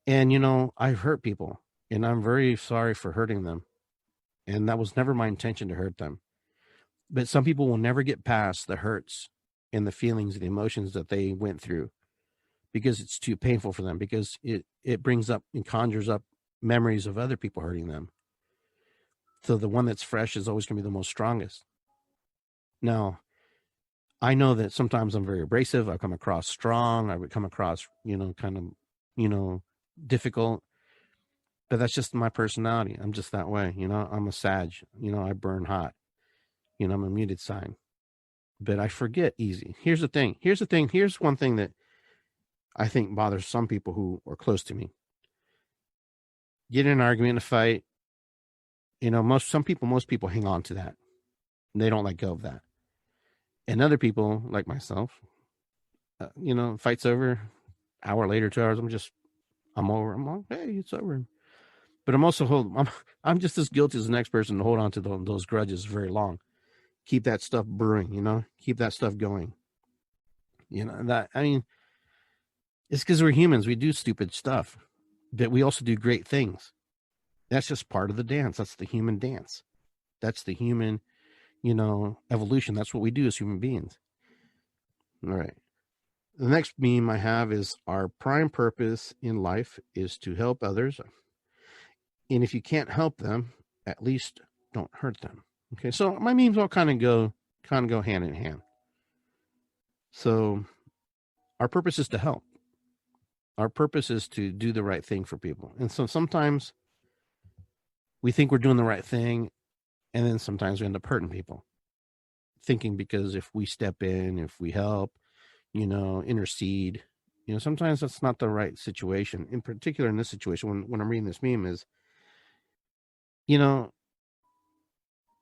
And, I've hurt people, and I'm very sorry for hurting them. And that was never my intention to hurt them. But some people will never get past the hurts and the feelings and the emotions that they went through because it's too painful for them, because it brings up and conjures up memories of other people hurting them. So the one that's fresh is always going to be the most strongest. Now, I know that sometimes I'm very abrasive. I come across strong. I would come across, kind of, difficult. But that's just my personality. I'm just that way. I'm a Sag. I burn hot. I'm a muted sign. But I forget easy. Here's the thing. Here's one thing that I think bothers some people who are close to me. Get in an argument, a fight. Most people hang on to that. And they don't let go of that. And other people, like myself, fight's over. Hour later, 2 hours, I'm over. I'm like, hey, it's over. But I'm just as guilty as the next person to hold on to those grudges very long. Keep that stuff brewing, keep that stuff going. It's because we're humans. We do stupid stuff, but we also do great things. That's just part of the dance. That's the human dance. That's the human, evolution. That's what we do as human beings. All right. The next meme I have is our prime purpose in life is to help others. And if you can't help them, at least don't hurt them. Okay. So my memes all kind of go hand in hand. So our purpose is to help. Our purpose is to do the right thing for people. And so sometimes we think we're doing the right thing, and then sometimes we end up hurting people. Thinking because if we step in, if we help, intercede, sometimes that's not the right situation. In particular, in this situation, when I'm reading this meme is,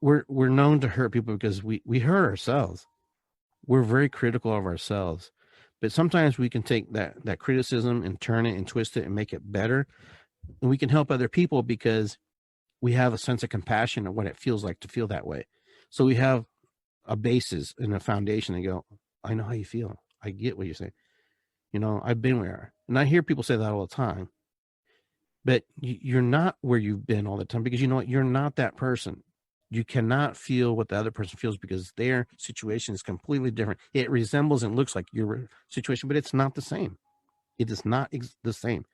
we're known to hurt people because we hurt ourselves. We're very critical of ourselves. But sometimes we can take that criticism and turn it and twist it and make it better. And we can help other people because we have a sense of compassion of what it feels like to feel that way. So we have a basis and a foundation and go, I know how you feel. I get what you're saying. I've been where. And I hear people say that all the time. But you're not where you've been all the time because you know what? You're not that person. You cannot feel what the other person feels because their situation is completely different. It resembles and looks like your situation, but it's not the same. It is not the same.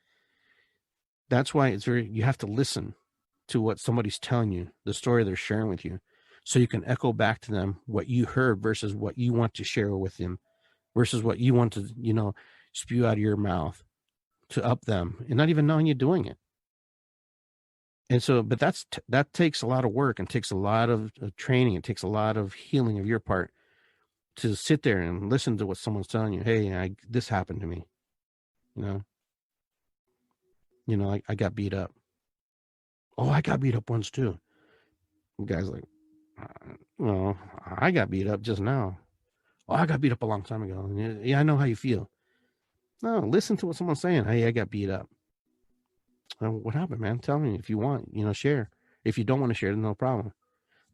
That's why you have to listen to what somebody's telling you, the story they're sharing with you, so you can echo back to them what you heard versus what you want to share with them versus what you want to, spew out of your mouth to up them and not even knowing you're doing it. And so, but that takes a lot of work and takes a lot of training. It takes a lot of healing of your part to sit there and listen to what someone's telling you. Hey, this happened to me. I got beat up. Oh, I got beat up once too. The guy's like, well, I got beat up just now. Oh, I got beat up a long time ago. Yeah, I know how you feel. No, listen to what someone's saying. Hey, I got beat up. What happened, man? Tell me if you want, share. If you don't want to share, no problem.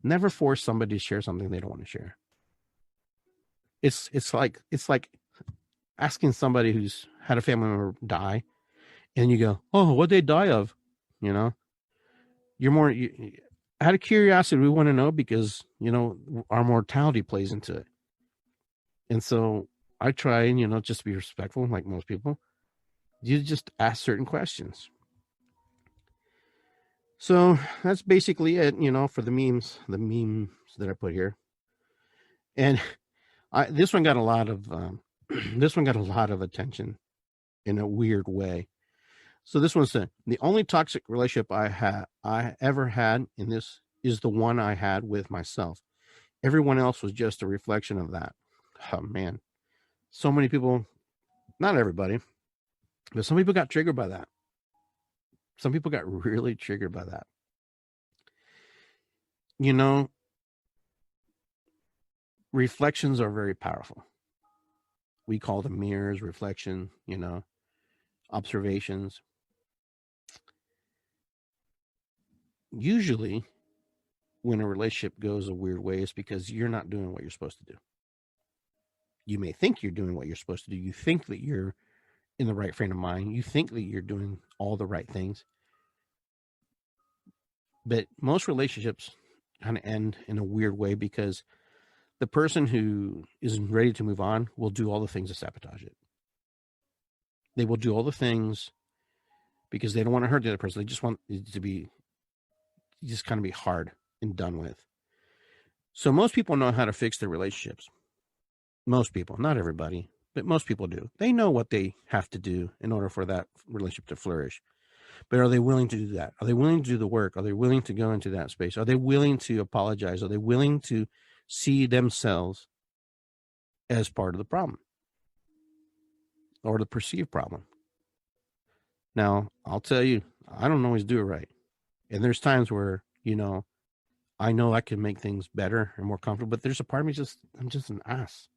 Never force somebody to share something they don't want to share. It's like asking somebody who's had a family member die, and you go, "Oh, what'd they die of?" You're more out of curiosity. We want to know because our mortality plays into it, and so I try and just be respectful, like most people. You just ask certain questions. So that's basically it, for the memes that I put here. And this one got a lot of attention in a weird way. So this one said, the only toxic relationship I ever had in this is the one I had with myself. Everyone else was just a reflection of that. Oh man. So many people, not everybody, but some people got triggered by that. Some people got really triggered by that. Reflections are very powerful. We call them mirrors, reflection, observations. Usually, when a relationship goes a weird way, it's because you're not doing what you're supposed to do. You may think you're doing what you're supposed to do. You think that you're in the right frame of mind. You think that you're doing all the right things. But most relationships kind of end in a weird way because the person who isn't ready to move on will do all the things to sabotage it. They will do all the things because they don't want to hurt the other person. They just want it to be just kind of be hard and done with. So most people know how to fix their relationships. Most people, not everybody, but most people do. They know what they have to do in order for that relationship to flourish. But are they willing to do that? Are they willing to do the work? Are they willing to go into that space? Are they willing to apologize? Are they willing to see themselves as part of the problem or the perceived problem? Now, I'll tell you, I don't always do it right. And there's times where, I know I can make things better and more comfortable, but there's a part of me I'm just an ass,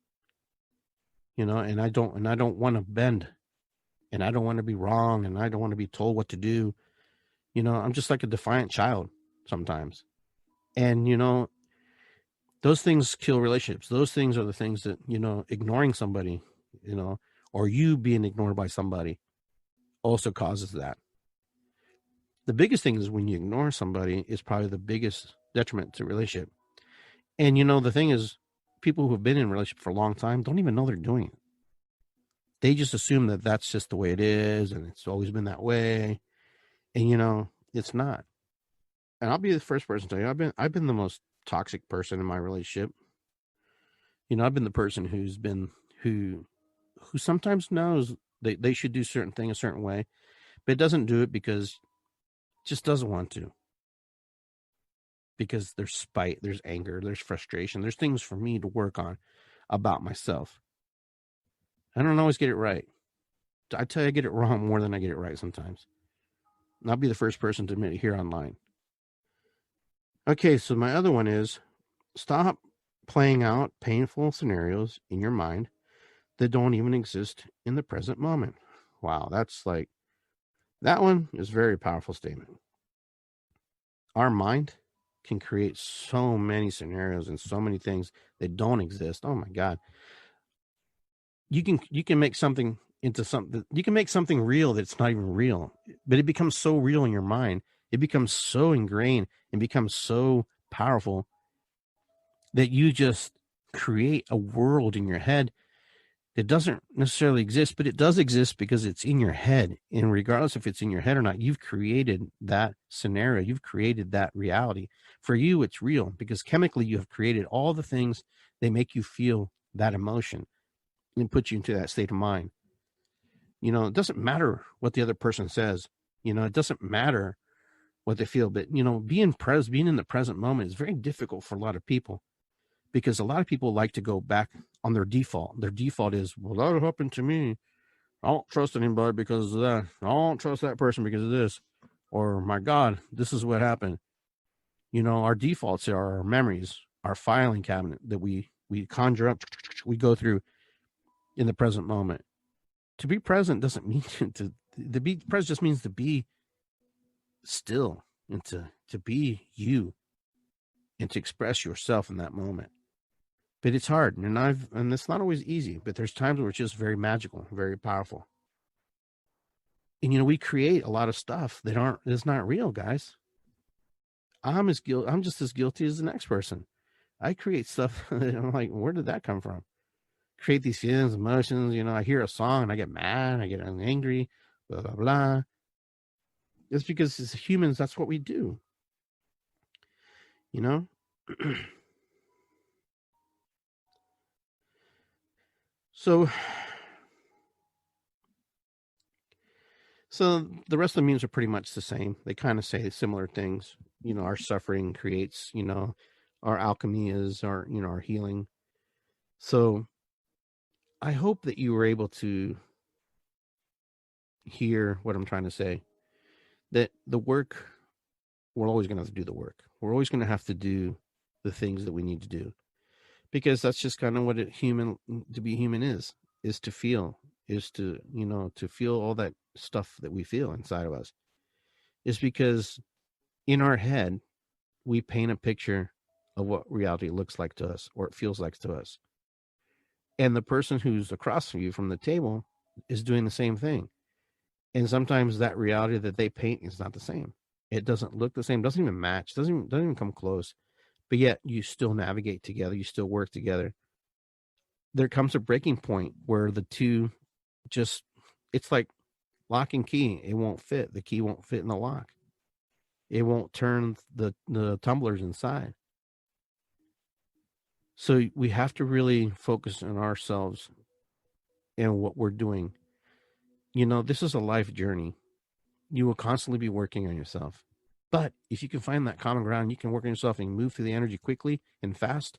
and I don't want to bend, and I don't want to be wrong, and I don't want to be told what to do. I'm just like a defiant child sometimes. And, those things kill relationships. Those things are the things that, ignoring somebody, or you being ignored by somebody also causes that. The biggest thing is when you ignore somebody is probably the biggest detriment to a relationship. And, the thing is, people who have been in a relationship for a long time don't even know they're doing it. They just assume that that's just the way it is and it's always been that way. And, it's not. And I'll be the first person to tell you, I've been the most toxic person in my relationship. I've been the person who sometimes knows they should do certain thing a certain way, but doesn't do it because just doesn't want to. Because there's spite, there's anger, there's frustration, there's things for me to work on about myself. I don't always get it right. I tell you, I get it wrong more than I get it right sometimes. And I'll be the first person to admit it here online. Okay, so my other one is stop playing out painful scenarios in your mind that don't even exist in the present moment. Wow, that one is a very powerful statement. Our mind can create so many scenarios and so many things that don't exist. Oh my God. You can make something into something. You can make something real that's not even real, but it becomes so real in your mind. It becomes so ingrained and becomes so powerful that you just create a world in your head that doesn't necessarily exist, but it does exist because it's in your head. And regardless if it's in your head or not, you've created that scenario. You've created that reality. For you, it's real because chemically you have created all the things that make you feel that emotion and put you into that state of mind. It doesn't matter what the other person says. It doesn't matter what they feel, but being in the present moment is very difficult for a lot of people because a lot of people like to go back on their default. Their default is, well, that happened to me. I don't trust anybody because of that. I don't trust that person because of this. Or, my God, this is what happened. Our defaults are our memories, our filing cabinet that we conjure up, we go through in the present moment. To be present doesn't mean to be present, just means to be still and to be you and to express yourself in that moment. But it's hard, and it's not always easy, but there's times where it's just very magical, very powerful. And we create a lot of stuff that is not real, guys. I'm just as guilty as the next person. I create stuff that I'm like, where did that come from? Create these feelings, emotions. I hear a song and I get mad, I get angry, blah blah blah. It's because as humans, that's what we do. So the rest of the memes are pretty much the same. They kind of say similar things. Our suffering creates, our alchemy is our healing. So I hope that you were able to hear what I'm trying to say. That the work, we're always going to have to do the work. We're always going to have to do the things that we need to do. Because that's just kind of what to be human is to feel, is to, to feel all that stuff that we feel inside of us. Is because in our head, we paint a picture of what reality looks like to us or it feels like to us. And the person who's across from you from the table is doing the same thing. And sometimes that reality that they paint is not the same. It doesn't look the same, doesn't even match, doesn't even come close. But yet you still navigate together, you still work together. There comes a breaking point where the two just, it's like lock and key. It won't fit. The key won't fit in the lock. It won't turn the tumblers inside. So we have to really focus on ourselves and what we're doing. This is a life journey. You will constantly be working on yourself. But if you can find that common ground, you can work on yourself and move through the energy quickly and fast.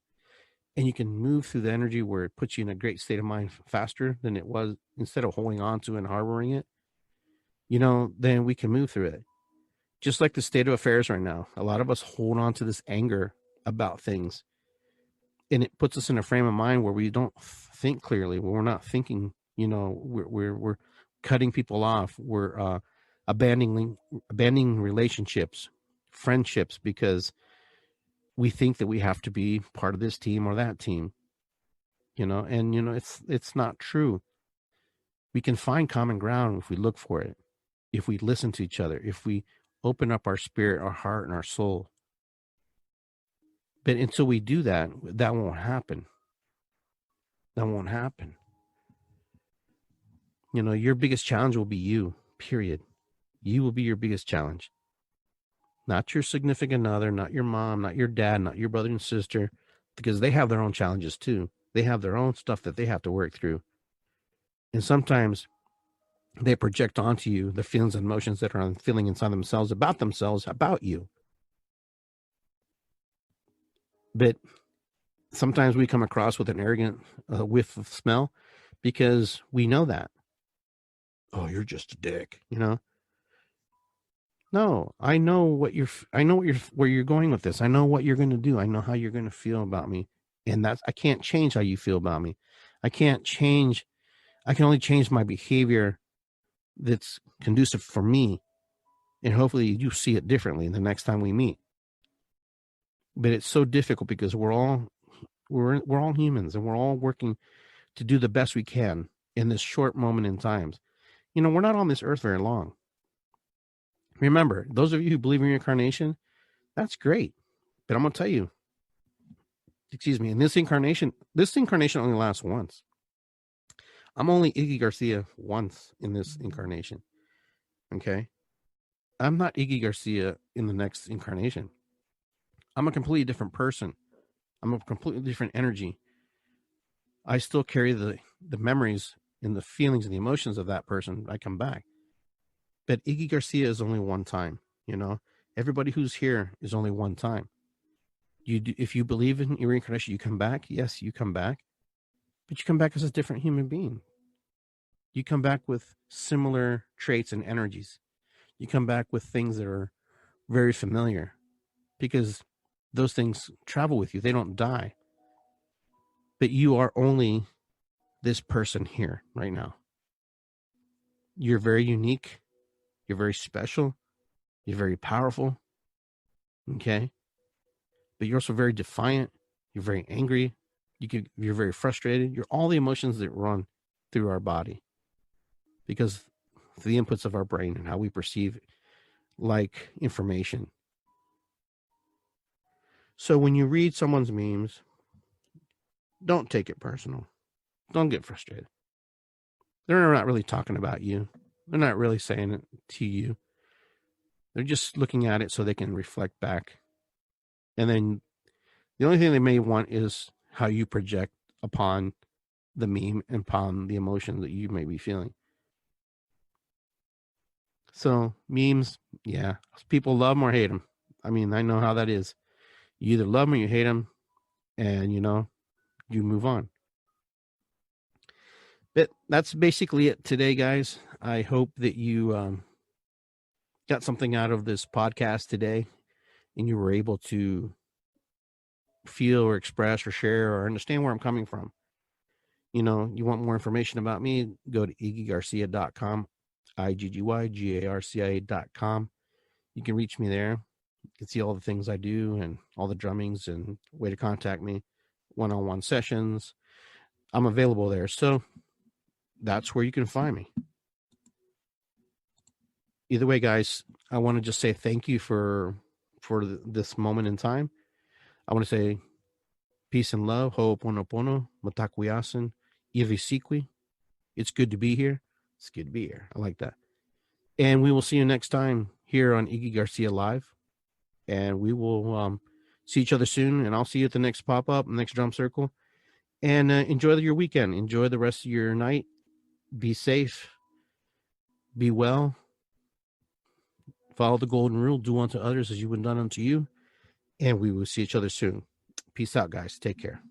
And you can move through the energy where it puts you in a great state of mind faster than it was, instead of holding on to and harboring it, then we can move through it. Just like the state of affairs right now. A lot of us hold on to this anger about things. And it puts us in a frame of mind where we don't think clearly. We're not thinking, we're cutting people off. We're abandoning relationships, friendships, because we think that we have to be part of this team or that team, and it's not true. We can find common ground if we look for it, if we listen to each other, if we open up our spirit, our heart, and our soul. But until we do that, that won't happen. That won't happen. Your biggest challenge will be you, period. You will be your biggest challenge. Not your significant other, not your mom, not your dad, not your brother and sister, because they have their own challenges too. They have their own stuff that they have to work through. And sometimes they project onto you the feelings and emotions that are feeling inside themselves, about you. But sometimes we come across with an arrogant whiff of smell because we know that. Oh, you're just a dick, No, I know where you're going with this. I know what you're going to do. I know how you're going to feel about me. And I can't change how you feel about me. I can only change my behavior that's conducive for me. And hopefully you see it differently the next time we meet. But it's so difficult because we're all humans, and we're all working to do the best we can in this short moment in time. We're not on this earth very long. Remember, those of you who believe in reincarnation, that's great. But I'm going to tell you, in this incarnation only lasts once. I'm only Iggy Garcia once in this incarnation. Okay? I'm not Iggy Garcia in the next incarnation. I'm a completely different person. I'm a completely different energy. I still carry the memories and the feelings and the emotions of that person. I come back. But Iggy Garcia is only one time, Everybody who's here is only one time. If you believe in your reincarnation, you come back. Yes, you come back. But you come back as a different human being. You come back with similar traits and energies. You come back with things that are very familiar because those things travel with you. They don't die. But you are only this person here right now. You're very unique. You're very special. You're very powerful. Okay? But you're also very defiant. You're very angry. You're very frustrated. You're all the emotions that run through our body because of the inputs of our brain and how we perceive information. So when you read someone's memes, don't take it personal. Don't get frustrated. They're not really talking about you. They're not really saying it to you. They're just looking at it so they can reflect back. And then the only thing they may want is how you project upon the meme and upon the emotion that you may be feeling. So memes, yeah, people love them or hate them. I mean, I know how that is. You either love them or you hate them, and you move on. But that's basically it today, guys. I hope that you got something out of this podcast today, and you were able to feel or express or share or understand where I'm coming from. You want more information about me, go to iggygarcia.com, IGGYGARCIA.com. You can reach me there. You can see all the things I do and all the drummings and way to contact me, one-on-one sessions. I'm available there. So that's where you can find me. Either way, guys, I want to just say thank you for this moment in time. I want to say peace and love, ho'oponopono, matakuyasin, ivisikwi. It's good to be here. It's good to be here. I like that. And we will see you next time here on Iggy Garcia Live. And we will see each other soon. And I'll see you at the next pop-up, next drum circle. And enjoy your weekend. Enjoy the rest of your night. Be safe. Be well. Follow the golden rule. Do unto others as you would done unto you. And we will see each other soon. Peace out, guys. Take care.